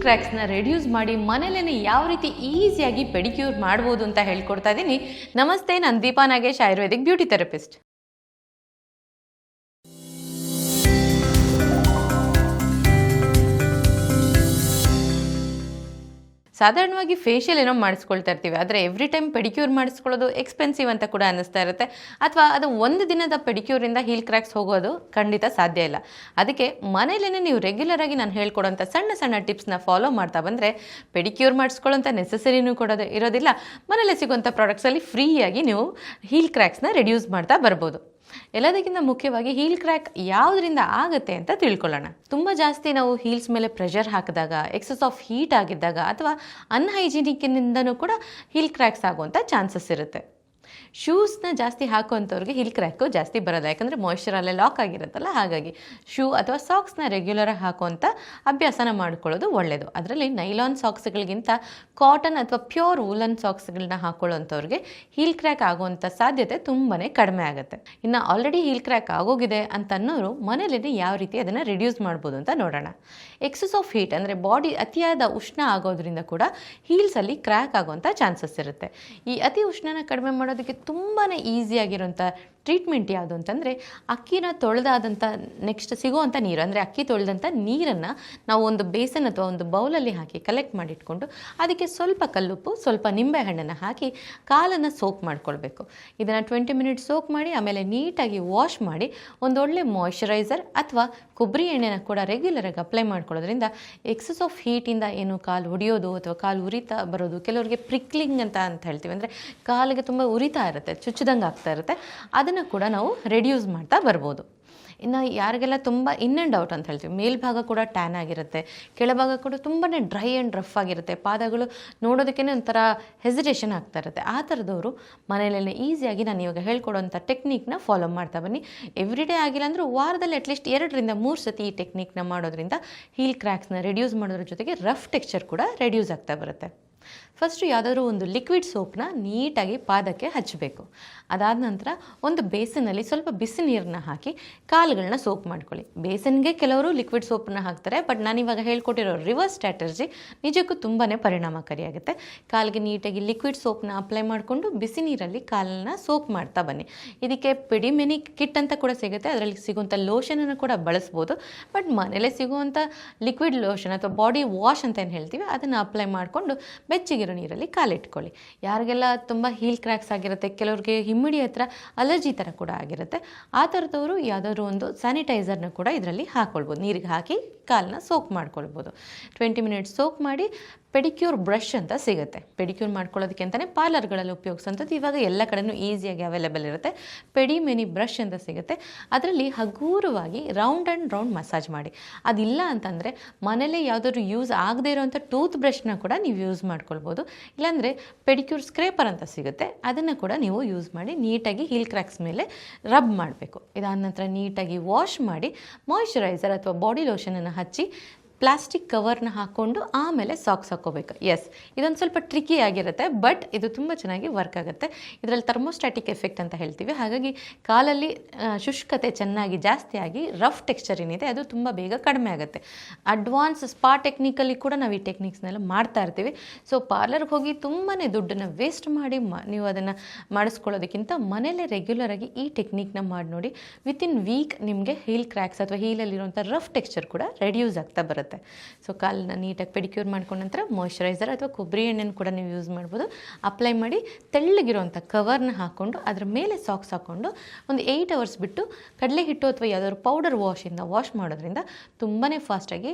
ಕ್ರ್ಯಾಕ್ಸ್ನ reduce ಮಾಡಿ ಮನೇಲೇ ಯಾವ ರೀತಿ ಈಸಿಯಾಗಿ ಪೆಡಿಕ್ಯೂರ್ ಮಾಡ್ಬೋದು ಅಂತ ಹೇಳ್ಕೊಡ್ತಾ ಇದ್ದೀನಿ. ನಮಸ್ತೆ, ನಾನು ದೀಪಾ ನಾಗೇಶ್, ಆಯುರ್ವೇದಿಕ್ ಬ್ಯೂಟಿ ಥೆರಪಿಸ್ಟ್. ಸಾಧಾರಣವಾಗಿ ಫೇಶಿಯಲ್ ಏನೋ ಮಾಡಿಸ್ಕೊಳ್ತಾ ಇರ್ತೀವಿ, ಆದರೆ ಎವ್ರಿ ಟೈಮ್ ಪೆಡಿಕ್ಯೂರ್ ಮಾಡಿಸ್ಕೊಳ್ಳೋದು ಎಕ್ಸ್ಪೆನ್ಸಿವ್ ಅಂತ ಕೂಡ ಅನ್ನಿಸ್ತಾ ಇರುತ್ತೆ. ಅಥವಾ ಅದು ಒಂದು ದಿನದ ಪೆಡಿಕ್ಯೂರಿಂದ ಹೀಲ್ ಕ್ರ್ಯಾಕ್ಸ್ ಹೋಗೋದು ಖಂಡಿತ ಸಾಧ್ಯ ಇಲ್ಲ. ಅದಕ್ಕೆ ಮನೇಲೇ ನೀವು ರೆಗ್ಯುಲರ್ ಆಗಿ ನಾನು ಹೇಳ್ಕೊಡೋಂಥ ಸಣ್ಣ ಸಣ್ಣ ಟಿಪ್ಸ್ನ ಫಾಲೋ ಮಾಡ್ತಾ ಬಂದರೆ ಪೆಡಿಕ್ಯೂರ್ ಮಾಡಿಸ್ಕೊಳ್ಳೋಂಥ ನೆಸೆಸರಿನೂ ಕೊಡೋದು ಇರೋದಿಲ್ಲ. ಮನೇಲೆ ಸಿಗುವಂಥ ಪ್ರಾಡಕ್ಟ್ಸಲ್ಲಿ ಫ್ರೀಯಾಗಿ ನೀವು ಹೀಲ್ ಕ್ರ್ಯಾಕ್ಸ್ನ ರೆಡ್ಯೂಸ್ ಮಾಡ್ತಾ ಬರ್ಬೋದು. ಎಲ್ಲದಕ್ಕಿಂತ ಮುಖ್ಯವಾಗಿ ಹೀಲ್ ಕ್ರ್ಯಾಕ್ ಯಾವುದರಿಂದ ಆಗುತ್ತೆ ಅಂತ ತಿಳ್ಕೊಳ್ಳೋಣ. ತುಂಬ ಜಾಸ್ತಿ ನಾವು ಹೀಲ್ಸ್ ಮೇಲೆ ಪ್ರೆಷರ್ ಹಾಕಿದಾಗ, ಎಕ್ಸಸ್ ಆಫ್ ಹೀಟ್ ಆಗಿದ್ದಾಗ ಅಥವಾ ಅನ್ಹೈಜಿನಿಕ್ನಿಂದನೂ ಕೂಡ ಹೀಲ್ ಕ್ರ್ಯಾಕ್ಸ್ ಆಗುವಂಥ ಚಾನ್ಸಸ್ ಇರುತ್ತೆ. ಶೂಸ್ನ ಜಾಸ್ತಿ ಹಾಕುವಂಥವ್ರಿಗೆ ಹೀಲ್ ಕ್ರ್ಯಾಕು ಜಾಸ್ತಿ ಬರೋಲ್ಲ, ಯಾಕಂದರೆ ಮಾಯ್ಶ್ಚರ್ ಅಲ್ಲೇ ಲಾಕ್ ಆಗಿರುತ್ತಲ್ಲ. ಹಾಗಾಗಿ ಶೂ ಅಥವಾ ಸಾಕ್ಸ್ನ ರೆಗ್ಯುಲರಾಗಿ ಹಾಕುವಂಥ ಅಭ್ಯಾಸನ ಮಾಡ್ಕೊಳ್ಳೋದು ಒಳ್ಳೆಯದು. ಅದರಲ್ಲಿ ನೈಲಾನ್ ಸಾಕ್ಸ್ಗಳಿಗಿಂತ ಕಾಟನ್ ಅಥವಾ ಪ್ಯೂರ್ ವೂಲನ್ ಸಾಕ್ಸ್ಗಳನ್ನ ಹಾಕೊಳ್ಳೋಂಥವ್ರಿಗೆ ಹೀಲ್ ಕ್ರ್ಯಾಕ್ ಆಗುವಂಥ ಸಾಧ್ಯತೆ ತುಂಬಾ ಕಡಿಮೆ ಆಗುತ್ತೆ. ಇನ್ನು ಆಲ್ರೆಡಿ ಹೀಲ್ ಕ್ರ್ಯಾಕ್ ಆಗೋಗಿದೆ ಅಂತ ಅನ್ನೋರು ಮನೇಲಿ ಯಾವ ರೀತಿ ಅದನ್ನು ರಿಡ್ಯೂಸ್ ಮಾಡ್ಬೋದು ಅಂತ ನೋಡೋಣ. ಎಕ್ಸಸ್ ಆಫ್ ಹೀಟ್ ಅಂದರೆ ಬಾಡಿ ಅತಿಯಾದ ಉಷ್ಣ ಆಗೋದ್ರಿಂದ ಕೂಡ ಹೀಲ್ಸಲ್ಲಿ ಕ್ರ್ಯಾಕ್ ಆಗುವಂಥ ಚಾನ್ಸಸ್ ಇರುತ್ತೆ. ಈ ಅತಿ ಉಷ್ಣನ ಕಡಿಮೆ ಮಾಡೋದಕ್ಕೆ ತುಂಬಾ ಈಸಿಯಾಗಿರೋಂಥ ಟ್ರೀಟ್ಮೆಂಟ್ ಯಾವುದು ಅಂತಂದರೆ, ಅಕ್ಕಿನ ತೊಳೆದಾದಂಥ ನೆಕ್ಸ್ಟ್ ಸಿಗೋವಂಥ ನೀರು, ಅಂದರೆ ಅಕ್ಕಿ ತೊಳೆದಂಥ ನೀರನ್ನು ನಾವು ಒಂದು ಬೇಸನ್ ಅಥವಾ ಒಂದು ಬೌಲಲ್ಲಿ ಹಾಕಿ ಕಲೆಕ್ಟ್ ಮಾಡಿಟ್ಕೊಂಡು ಅದಕ್ಕೆ ಸ್ವಲ್ಪ ಕಲ್ಲುಪ್ಪು, ಸ್ವಲ್ಪ ನಿಂಬೆಹಣ್ಣನ್ನು ಹಾಕಿ ಕಾಲನ್ನು ಸೋಕ್ ಮಾಡ್ಕೊಳ್ಬೇಕು. ಇದನ್ನು 20 ಮಿನಿಟ್ಸ್ ಸೋಕ್ ಮಾಡಿ ಆಮೇಲೆ ನೀಟಾಗಿ ವಾಶ್ ಮಾಡಿ ಒಂದೊಳ್ಳೆ ಮಾಯ್ಶ್ಚರೈಸರ್ ಅಥವಾ ಕೊಬ್ಬರಿ ಎಣ್ಣೆನ ಕೂಡ ರೆಗ್ಯುಲರಾಗಿ ಅಪ್ಲೈ ಮಾಡ್ಕೊಳ್ಳೋದ್ರಿಂದ ಎಕ್ಸಸ್ ಆಫ್ ಹೀಟಿಂದ ಏನು ಕಾಲು ಹೊಡೆಯೋದು ಅಥವಾ ಕಾಲು ಉರಿತಾ ಬರೋದು, ಕೆಲವರಿಗೆ ಪ್ರಿಕ್ಲಿಂಗ್ ಅಂತ ಹೇಳ್ತೀವಿ, ಅಂದರೆ ಕಾಲಿಗೆ ತುಂಬ ಉರಿತಾ ಇರುತ್ತೆ, ಚುಚ್ಚಿದಂಗೆ ಆಗ್ತಾ ಇರುತ್ತೆ, ಅದನ್ನು ಕೂಡ ನಾವು ರೆಡ್ಯೂಸ್ ಮಾಡ್ತಾ ಬರ್ಬೋದು. ಇನ್ನು ಯಾರಿಗೆಲ್ಲ ತುಂಬ ಇನ್ ಆ್ಯಂಡ್ ಔಟ್ ಅಂತ ಹೇಳ್ತೀವಿ, ಮೇಲ್ಭಾಗ ಕೂಡ ಟ್ಯಾನ್ ಆಗಿರುತ್ತೆ, ಕೆಳಭಾಗ ಕೂಡ ತುಂಬಾ ಡ್ರೈ ಆ್ಯಂಡ್ ರಫ್ ಆಗಿರುತ್ತೆ, ಪಾದಗಳು ನೋಡೋದಕ್ಕೇ ಒಂಥರ ಹೆಸಿಟೇಷನ್ ಆಗ್ತಾ ಇರುತ್ತೆ, ಆ ಥರದವರು ಮನೆಯಲ್ಲೇ ಈಸಿಯಾಗಿ ನಾನು ಇವಾಗ ಹೇಳ್ಕೊಡೋಂಥ ಟೆಕ್ನಿಕ್ನ ಫಾಲೋ ಮಾಡ್ತಾ ಬನ್ನಿ. ಎವ್ರಿ ಡೇ ಆಗಿಲ್ಲ ಅಂದರೂ ವಾರದಲ್ಲಿ ಅಟ್ಲೀಸ್ಟ್ 2 ರಿಂದ 3 ಸತಿ ಈ ಟೆಕ್ನಿಕ್ನ ಮಾಡೋದ್ರಿಂದ ಹೀಲ್ ಕ್ರ್ಯಾಕ್ಸ್ನ ರೆಡ್ಯೂಸ್ ಮಾಡೋದ್ರ ಜೊತೆಗೆ ರಫ್ ಟೆಕ್ಸ್ಚರ್ ಕೂಡ ರೆಡ್ಯೂಸ್ ಆಗ್ತಾ ಬರುತ್ತೆ. ಫಸ್ಟು ಯಾವುದಾದ್ರೂ ಒಂದು ಲಿಕ್ವಿಡ್ ಸೋಪ್ನ ನೀಟಾಗಿ ಪಾದಕ್ಕೆ ಹಚ್ಚಬೇಕು. ಅದಾದ ನಂತರ ಒಂದು ಬೇಸನಲ್ಲಿ ಸ್ವಲ್ಪ ಬಿಸಿ ನೀರನ್ನ ಹಾಕಿ ಕಾಲುಗಳನ್ನ ಸೋಪ್ ಮಾಡ್ಕೊಳ್ಳಿ. ಬೇಸನ್ಗೆ ಕೆಲವರು ಲಿಕ್ವಿಡ್ ಸೋಪನ್ನ ಹಾಕ್ತಾರೆ, ಬಟ್ ನಾನಿವಾಗ ಹೇಳ್ಕೊಟ್ಟಿರೋ ರಿವರ್ಸ್ ಸ್ಟ್ರಾಟಜಿ ನಿಜಕ್ಕೂ ತುಂಬಾ ಪರಿಣಾಮಕಾರಿಯಾಗುತ್ತೆ. ಕಾಲಿಗೆ ನೀಟಾಗಿ ಲಿಕ್ವಿಡ್ ಸೋಪ್ನ ಅಪ್ಲೈ ಮಾಡಿಕೊಂಡು ಬಿಸಿ ನೀರಲ್ಲಿ ಕಾಲನ್ನ ಸೋಪ್ ಮಾಡ್ತಾ ಬನ್ನಿ. ಇದಕ್ಕೆ ಪೆಡಿಮೆನಿ ಕಿಟ್ ಅಂತ ಕೂಡ ಸಿಗುತ್ತೆ, ಅದರಲ್ಲಿ ಸಿಗುವಂಥ ಲೋಷನನ್ನು ಕೂಡ ಬಳಸ್ಬೋದು. ಬಟ್ ಮನೇಲೆ ಸಿಗುವಂಥ ಲಿಕ್ವಿಡ್ ಲೋಷನ್ ಅಥವಾ ಬಾಡಿ ವಾಶ್ ಅಂತ ಏನು ಹೇಳ್ತೀವಿ ಅದನ್ನು ಅಪ್ಲೈ ಮಾಡಿಕೊಂಡು ಬೆಚ್ಚಗಿರೋ ನೀರಲ್ಲಿ ಕಾಲಿಟ್ಕೊಳ್ಳಿ. ಯಾರಿಗೆಲ್ಲ ತುಂಬ ಹೀಲ್ ಕ್ರ್ಯಾಕ್ಸ್ ಆಗಿರುತ್ತೆ, ಕೆಲವ್ರಿಗೆ ಹಿಮ್ಮಿಡಿ ಹತ್ರ ಅಲರ್ಜಿ ಥರ ಕೂಡ ಆಗಿರುತ್ತೆ, ಆ ಥರದವರು ಯಾವುದಾದ್ರೂ ಒಂದು ಸ್ಯಾನಿಟೈಸರ್ನ ಕೂಡ ಇದರಲ್ಲಿ ಹಾಕ್ಕೊಳ್ಬೋದು. ನೀರಿಗೆ ಹಾಕಿ ಕಾಲನ್ನ ಸೋಕ್ ಮಾಡ್ಕೊಳ್ಬೋದು. 20 ಮಿನಿಟ್ಸ್ ಸೋಕ್ ಮಾಡಿ ಪೆಡಿಕ್ಯೂರ್ ಬ್ರಷ್ ಅಂತ ಸಿಗುತ್ತೆ. ಪೆಡಿಕ್ಯೂರ್ ಮಾಡ್ಕೊಳ್ಳೋದಕ್ಕೆ ಅಂತಲೇ ಪಾರ್ಲರ್ಗಳಲ್ಲಿ ಉಪಯೋಗಿಸೋಂಥದ್ದು ಇವಾಗ ಎಲ್ಲ ಕಡೆಯೂ ಈಸಿಯಾಗಿ ಅವೈಲೇಬಲ್ ಇರುತ್ತೆ. ಪೆಡಿಮೆನಿ ಬ್ರಷ್ ಅಂತ ಸಿಗುತ್ತೆ, ಅದರಲ್ಲಿ ಹಗೂರವಾಗಿ ರೌಂಡ್ ಆ್ಯಂಡ್ ರೌಂಡ್ ಮಸಾಜ್ ಮಾಡಿ. ಅದಿಲ್ಲ ಅಂತಂದರೆ ಮನೇಲೇ ಯಾವುದಾದ್ರೂ ಯೂಸ್ ಆಗದೇ ಇರೋವಂಥ ಟೂತ್ ಬ್ರಷ್ನ ಕೂಡ ನೀವು ಯೂಸ್ ಮಾಡ್ಕೊಳ್ಬೋದು. ಇಲ್ಲಾಂದರೆ ಪೆಡಿಕ್ಯೂರ್ ಸ್ಕ್ರೇಪರ್ ಅಂತ ಸಿಗುತ್ತೆ, ಅದನ್ನು ಕೂಡ ನೀವು ಯೂಸ್ ಮಾಡಿ ನೀಟಾಗಿ ಹೀಲ್ ಕ್ರ್ಯಾಕ್ಸ್ ಮೇಲೆ ರಬ್ ಮಾಡಬೇಕು. ಇದಾದ ನಂತರ ನೀಟಾಗಿ ವಾಶ್ ಮಾಡಿ ಮಾಯ್ಶ್ಚರೈಸರ್ ಅಥವಾ ಬಾಡಿ ಲೋಷನನ್ನು ಹಚ್ಚಿ ಪ್ಲಾಸ್ಟಿಕ್ ಕವರ್ನ ಹಾಕ್ಕೊಂಡು ಆಮೇಲೆ ಸಾಕ್ಸ್ ಹಾಕ್ಕೋಬೇಕು. ಎಸ್, ಇದೊಂದು ಸ್ವಲ್ಪ ಟ್ರಿಕಿ ಆಗಿರುತ್ತೆ, ಬಟ್ ಇದು ತುಂಬ ಚೆನ್ನಾಗಿ ವರ್ಕ್ ಆಗುತ್ತೆ. ಇದರಲ್ಲಿ ಥರ್ಮೋಸ್ಟ್ಯಾಟಿಕ್ ಎಫೆಕ್ಟ್ ಅಂತ ಹೇಳ್ತೀವಿ. ಹಾಗಾಗಿ ಕಾಲಲ್ಲಿ ಶುಷ್ಕತೆ ಚೆನ್ನಾಗಿ ಜಾಸ್ತಿ ಆಗಿ ರಫ್ ಟೆಕ್ಸ್ಚರ್ ಏನಿದೆ ಅದು ತುಂಬ ಬೇಗ ಕಡಿಮೆ ಆಗುತ್ತೆ. ಅಡ್ವಾನ್ಸ್ ಸ್ಪಾ ಟೆಕ್ನಿಕಲ್ಲಿ ಕೂಡ ನಾವು ಈ ಟೆಕ್ನಿಕ್ಸ್ನೆಲ್ಲ ಮಾಡ್ತಾ ಇರ್ತೀವಿ. ಸೊ ಪಾರ್ಲರ್ಗೆ ಹೋಗಿ ತುಂಬಾ ದುಡ್ಡನ್ನು ವೇಸ್ಟ್ ಮಾಡಿ ನೀವು ಅದನ್ನು ಮಾಡಿಸ್ಕೊಳ್ಳೋದಕ್ಕಿಂತ ಮನೇಲೇ ರೆಗ್ಯುಲರಾಗಿ ಈ ಟೆಕ್ನಿಕ್ನ ಮಾಡಿ ನೋಡಿ. ವಿತಿನ್ ವೀಕ್ ನಿಮಗೆ ಹೀಲ್ ಕ್ರ್ಯಾಕ್ಸ್ ಅಥವಾ ಹೀಲಲ್ಲಿರುವಂಥ ರಫ್ ಟೆಕ್ಸ್ಚರ್ ಕೂಡ ರೆಡ್ಯೂಸ್ ಆಗ್ತಾ ಬರುತ್ತೆ. ಸೊ ಕಾಲನ್ನ ನೀಟಾಗಿ ಪೆಡಿಕ್ಯೂರ್ ಮಾಡ್ಕೊಂಡ ನಂತರ ಮಾಯ್ಶ್ಚರೈಸರ್ ಅಥವಾ ಕೊಬ್ಬರಿ ಎಣ್ಣೆನ ಕೂಡ ನೀವು ಯೂಸ್ ಮಾಡ್ಬೋದು. ಅಪ್ಲೈ ಮಾಡಿ ತೆಳ್ಳಗಿರೋಂಥ ಕವರ್ನ ಹಾಕ್ಕೊಂಡು ಅದರ ಮೇಲೆ ಸಾಕ್ಸ್ ಹಾಕ್ಕೊಂಡು ಒಂದು 8 ಅವರ್ಸ್ ಬಿಟ್ಟು ಕಡಲೆ ಹಿಟ್ಟು ಅಥವಾ ಯಾವುದಾದ್ರು ಪೌಡರ್ ವಾಶಿಂದ ವಾಶ್ ಮಾಡೋದ್ರಿಂದ ತುಂಬಾ ಫಾಸ್ಟಾಗಿ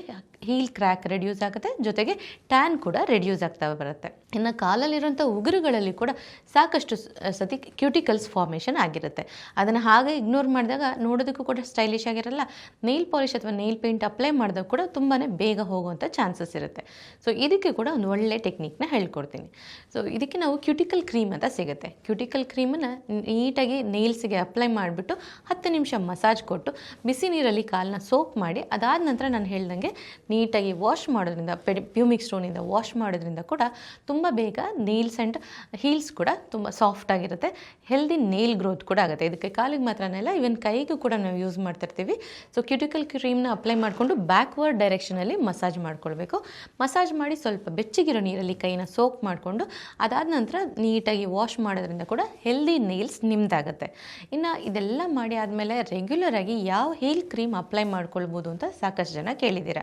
ಹೀಲ್ ಕ್ರ್ಯಾಕ್ ರೆಡ್ಯೂಸ್ ಆಗುತ್ತೆ, ಜೊತೆಗೆ ಟ್ಯಾನ್ ಕೂಡ ರೆಡ್ಯೂಸ್ ಆಗ್ತಾ ಬರುತ್ತೆ. ಇನ್ನು ಕಾಲಲ್ಲಿರುವಂಥ ಉಗುರುಗಳಲ್ಲಿ ಕೂಡ ಸಾಕಷ್ಟು ಸತಿ ಕ್ಯೂಟಿಕಲ್ಸ್ ಫಾರ್ಮೇಷನ್ ಆಗಿರುತ್ತೆ. ಅದನ್ನು ಹಾಗೆ ಇಗ್ನೋರ್ ಮಾಡಿದಾಗ ನೋಡೋದಕ್ಕೂ ಕೂಡ ಸ್ಟೈಲಿಶ್ ಆಗಿರಲ್ಲ. ನೇಲ್ ಪಾಲಿಶ್ ಅಥವಾ ನೇಲ್ ಪೇಂಟ್ ಅಪ್ಲೈ ಮಾಡಿದಾಗ ಕೂಡ ತುಂಬಾ ಬೇಗ ಹೋಗುವಂಥ ಚಾನ್ಸಸ್ ಇರುತ್ತೆ. ಸೊ ಇದಕ್ಕೆ ಕೂಡ ಒಂದು ಒಳ್ಳೆ ಟೆಕ್ನಿಕ್ನ ಹೇಳ್ಕೊಡ್ತೀನಿ. ಸೊ ಇದಕ್ಕೆ ನಾವು ಕ್ಯೂಟಿಕಲ್ ಕ್ರೀಮ್ ಅಂತ ಸಿಗುತ್ತೆ. ಕ್ಯೂಟಿಕಲ್ ಕ್ರೀಮನ್ನು ನೀಟಾಗಿ ನೇಲ್ಸಿಗೆ ಅಪ್ಲೈ ಮಾಡಿಬಿಟ್ಟು 10 ನಿಮಿಷ ಮಸಾಜ್ ಕೊಟ್ಟು ಬಿಸಿ ನೀರಲ್ಲಿ ಕಾಲನ್ನ ಸೋಪ್ ಮಾಡಿ ಅದಾದ ನಂತರ ನಾನು ಹೇಳ್ದಂಗೆ ನೀಟಾಗಿ ವಾಶ್ ಮಾಡೋದ್ರಿಂದ ಪ್ಯೂಮಿಕ್ ಸ್ಟೋನಿಂದ ವಾಶ್ ಮಾಡೋದ್ರಿಂದ ಕೂಡ ತುಂಬ ಬೇಗ ನೇಲ್ಸ್ ಆ್ಯಂಡ್ ಹೀಲ್ಸ್ ಕೂಡ ತುಂಬ ಸಾಫ್ಟ್ ಆಗಿರುತ್ತೆ. ಹೆಲ್ದಿ ನೇಲ್ ಗ್ರೋತ್ ಕೂಡ ಆಗುತ್ತೆ. ಇದಕ್ಕೆ ಕಾಲಿಗೆ ಮಾತ್ರನೇ ಅಲ್ಲ, ಇವನ್ ಕೈಗೂ ಕೂಡ ನಾವು ಯೂಸ್ ಮಾಡ್ತಿರ್ತೀವಿ. ಸೊ ಕ್ಯೂಟಿಕಲ್ ಕ್ರೀಮ್ನ ಅಪ್ಲೈ ಮಾಡಿಕೊಂಡು ಬ್ಯಾಕ್ವರ್ಡ್ ಡೈರೆಕ್ಷನ್ ಡೈರೆಕ್ಷನಲ್ಲಿ ಮಸಾಜ್ ಮಾಡ್ಕೊಳ್ಬೇಕು. ಮಸಾಜ್ ಮಾಡಿ ಸ್ವಲ್ಪ ಬೆಚ್ಚಗಿರೋ ನೀರಲ್ಲಿ ಕೈನ ಸೋಕ್ ಮಾಡಿಕೊಂಡು ಅದಾದ ನಂತರ ನೀಟಾಗಿ ವಾಶ್ ಮಾಡೋದ್ರಿಂದ ಕೂಡ ಹೆಲ್ದಿ ನೇಲ್ಸ್ ನಿಮ್ದಾಗುತ್ತೆ. ಇನ್ನು ಇದೆಲ್ಲ ಮಾಡಿ ಆದಮೇಲೆ ರೆಗ್ಯುಲರಾಗಿ ಯಾವ ಹೀಲ್ ಕ್ರೀಮ್ ಅಪ್ಲೈ ಮಾಡ್ಕೊಳ್ಬೋದು ಅಂತ ಸಾಕಷ್ಟು ಜನ ಕೇಳಿದ್ದೀರ.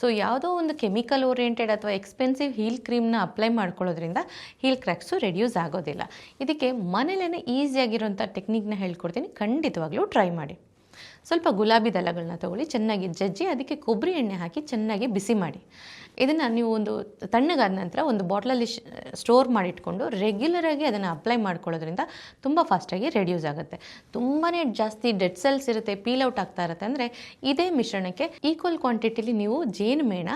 ಸೊ ಯಾವುದೋ ಒಂದು ಕೆಮಿಕಲ್ ಓರಿಯೆಂಟೆಡ್ ಅಥವಾ ಎಕ್ಸ್ಪೆನ್ಸಿವ್ ಹೀಲ್ ಕ್ರೀಮ್ನ ಅಪ್ಲೈ ಮಾಡ್ಕೊಳ್ಳೋದ್ರಿಂದ ಹೀಲ್ ಕ್ರ್ಯಾಕ್ಸು ರೆಡ್ಯೂಸ್ ಆಗೋದಿಲ್ಲ. ಇದಕ್ಕೆ ಮನೇಲೇ ಈಸಿಯಾಗಿರೋಂಥ ಟೆಕ್ನಿಕ್ನ ಹೇಳ್ಕೊಡ್ತೀನಿ, ಖಂಡಿತವಾಗ್ಲೂ ಟ್ರೈ ಮಾಡಿ. ಸ್ವಲ್ಪ ಗುಲಾಬಿ ದಳಗಳನ್ನ ತೊಗೊಳ್ಳಿ, ಚೆನ್ನಾಗಿ ಜಜ್ಜಿ ಅದಕ್ಕೆ ಕೊಬ್ಬರಿ ಎಣ್ಣೆ ಹಾಕಿ ಚೆನ್ನಾಗಿ ಬಿಸಿ ಮಾಡಿ. ಇದನ್ನು ನೀವು ಒಂದು ತಣ್ಣಗಾದ ನಂತರ ಒಂದು ಬಾಟ್ಲಲ್ಲಿ ಸ್ಟೋರ್ ಮಾಡಿಟ್ಕೊಂಡು ರೆಗ್ಯುಲರಾಗಿ ಅದನ್ನು ಅಪ್ಲೈ ಮಾಡ್ಕೊಳ್ಳೋದ್ರಿಂದ ತುಂಬ ಫಾಸ್ಟಾಗಿ ರೆಡ್ಯೂಸ್ ಆಗುತ್ತೆ. ತುಂಬಾ ಜಾಸ್ತಿ ಡೆಡ್ ಸೆಲ್ಸ್ ಇರುತ್ತೆ, ಪೀಲ್ ಔಟ್ ಆಗ್ತಾ ಇರುತ್ತೆ ಅಂದರೆ ಇದೇ ಮಿಶ್ರಣಕ್ಕೆ ಈಕ್ವಲ್ ಕ್ವಾಂಟಿಟಿಲಿ ನೀವು ಜೇನುಮೇಣ,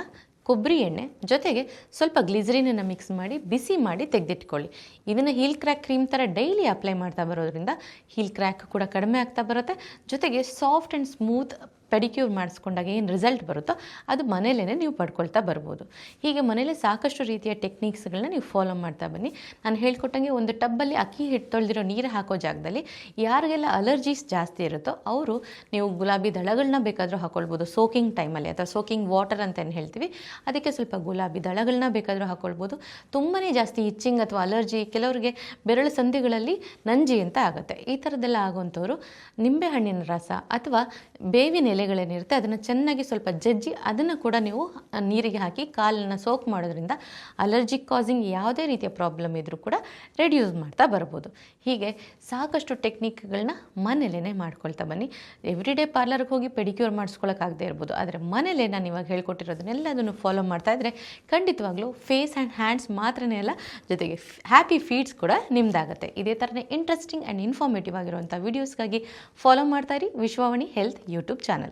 ಕೊಬ್ಬರಿ ಎಣ್ಣೆ ಜೊತೆಗೆ ಸ್ವಲ್ಪ ಗ್ಲಿಸರಿನನ್ನು ಮಿಕ್ಸ್ ಮಾಡಿ ಬಿಸಿ ಮಾಡಿ ತೆಗೆದಿಟ್ಕೊಳ್ಳಿ. ಇದನ್ನು ಹೀಲ್ ಕ್ರ್ಯಾಕ್ ಕ್ರೀಮ್ ಥರ ಡೈಲಿ ಅಪ್ಲೈ ಮಾಡ್ತಾ ಬರೋದ್ರಿಂದ ಹೀಲ್ ಕ್ರ್ಯಾಕ್ ಕೂಡ ಕಡಿಮೆ ಆಗ್ತಾ ಬರುತ್ತೆ. ಜೊತೆಗೆ ಸಾಫ್ಟ್ ಆ್ಯಂಡ್ ಸ್ಮೂತ್ ಪೆಡಿಕ್ಯೂರ್ ಮಾಡಿಸ್ಕೊಂಡಾಗ ಏನು ರಿಸಲ್ಟ್ ಬರುತ್ತೋ ಅದು ಮನೇಲೇ ನೀವು ಪಡ್ಕೊಳ್ತಾ ಬರ್ಬೋದು. ಹೀಗೆ ಮನೇಲಿ ಸಾಕಷ್ಟು ರೀತಿಯ ಟೆಕ್ನಿಕ್ಸ್ಗಳನ್ನ ನೀವು ಫಾಲೋ ಮಾಡ್ತಾ ಬನ್ನಿ. ನಾನು ಹೇಳ್ಕೊಟ್ಟಂಗೆ ಒಂದು ಟಬ್ಬಲ್ಲಿ ಅಕ್ಕಿ ಹಿಟ್ಟು ತೊಳೆದಿರೋ ನೀರು ಹಾಕೋ ಜಾಗದಲ್ಲಿ ಯಾರಿಗೆಲ್ಲ ಅಲರ್ಜೀಸ್ ಜಾಸ್ತಿ ಇರುತ್ತೋ ಅವರು ನೀವು ಗುಲಾಬಿ ದಳಗಳನ್ನ ಬೇಕಾದರೂ ಹಾಕ್ಕೊಳ್ಬೋದು ಸೋಕಿಂಗ್ ಟೈಮಲ್ಲಿ, ಅಥವಾ ಸೋಕಿಂಗ್ ವಾಟರ್ ಅಂತ ಏನು ಹೇಳ್ತೀವಿ ಅದಕ್ಕೆ ಸ್ವಲ್ಪ ಗುಲಾಬಿ ದಳಗಳನ್ನ ಬೇಕಾದರೂ ಹಾಕ್ಕೊಳ್ಬೋದು. ತುಂಬಾ ಜಾಸ್ತಿ ಇಚ್ಚಿಂಗ್ ಅಥವಾ ಅಲರ್ಜಿ, ಕೆಲವರಿಗೆ ಬೆರಳು ಸಂಧಿಗಳಲ್ಲಿ ನಂಜಿ ಅಂತ ಆಗುತ್ತೆ. ಈ ಥರದ್ದೆಲ್ಲ ಆಗುವಂಥವ್ರು ನಿಂಬೆಹಣ್ಣಿನ ರಸ ಅಥವಾ ಬೇವಿನ ಎಲೆಗಳೇನಿರುತ್ತೆ ಅದನ್ನು ಚೆನ್ನಾಗಿ ಸ್ವಲ್ಪ ಜಜ್ಜಿ ಅದನ್ನು ಕೂಡ ನೀವು ನೀರಿಗೆ ಹಾಕಿ ಕಾಲನ್ನು ಸೋಕ್ ಮಾಡೋದ್ರಿಂದ ಅಲರ್ಜಿಕ್ ಕಾಸಿಂಗ್ ಯಾವುದೇ ರೀತಿಯ ಪ್ರಾಬ್ಲಮ್ ಇದ್ದರೂ ಕೂಡ ರೆಡ್ಯೂಸ್ ಮಾಡ್ತಾ ಬರ್ಬೋದು. ಹೀಗೆ ಸಾಕಷ್ಟು ಟೆಕ್ನಿಕ್ಗಳನ್ನ ಮನೇಲೇ ಮಾಡ್ಕೊಳ್ತಾ ಬನ್ನಿ. ಎವ್ರಿಡೇ ಪಾರ್ಲರ್ಗೆ ಹೋಗಿ ಪೆಡಿಕ್ಯೂರ್ ಮಾಡಿಸ್ಕೊಳ್ಳೋಕ್ಕಾಗದೇ ಇರ್ಬೋದು, ಆದರೆ ಮನೇಲೇ ನಾನು ಇವಾಗ ಹೇಳ್ಕೊಟ್ಟಿರೋದನ್ನೆಲ್ಲದನ್ನು ಫಾಲೋ ಮಾಡ್ತಾ ಇದ್ದರೆ ಖಂಡಿತವಾಗ್ಲೂ ಫೇಸ್ ಆ್ಯಂಡ್ ಹ್ಯಾಂಡ್ಸ್ ಮಾತ್ರನೇ ಅಲ್ಲ, ಜೊತೆಗೆ ಹ್ಯಾಪಿ ಫೀಟ್ಸ್ ಕೂಡ ನಿಮ್ದಾಗುತ್ತೆ. ಇದೇ ಥರನೇ ಇಂಟ್ರೆಸ್ಟಿಂಗ್ ಆ್ಯಂಡ್ ಇನ್ಫಾರ್ಮೇಟಿವ್ ಆಗಿರುವಂಥ ವೀಡಿಯೋಸ್ಗಾಗಿ ಫಾಲೋ ಮಾಡ್ತಾ ಇರಿ ವಿಶ್ವವಾಣಿ ಹೆಲ್ತ್ ಯೂಟ್ಯೂಬ್ ಚಾನಲ್.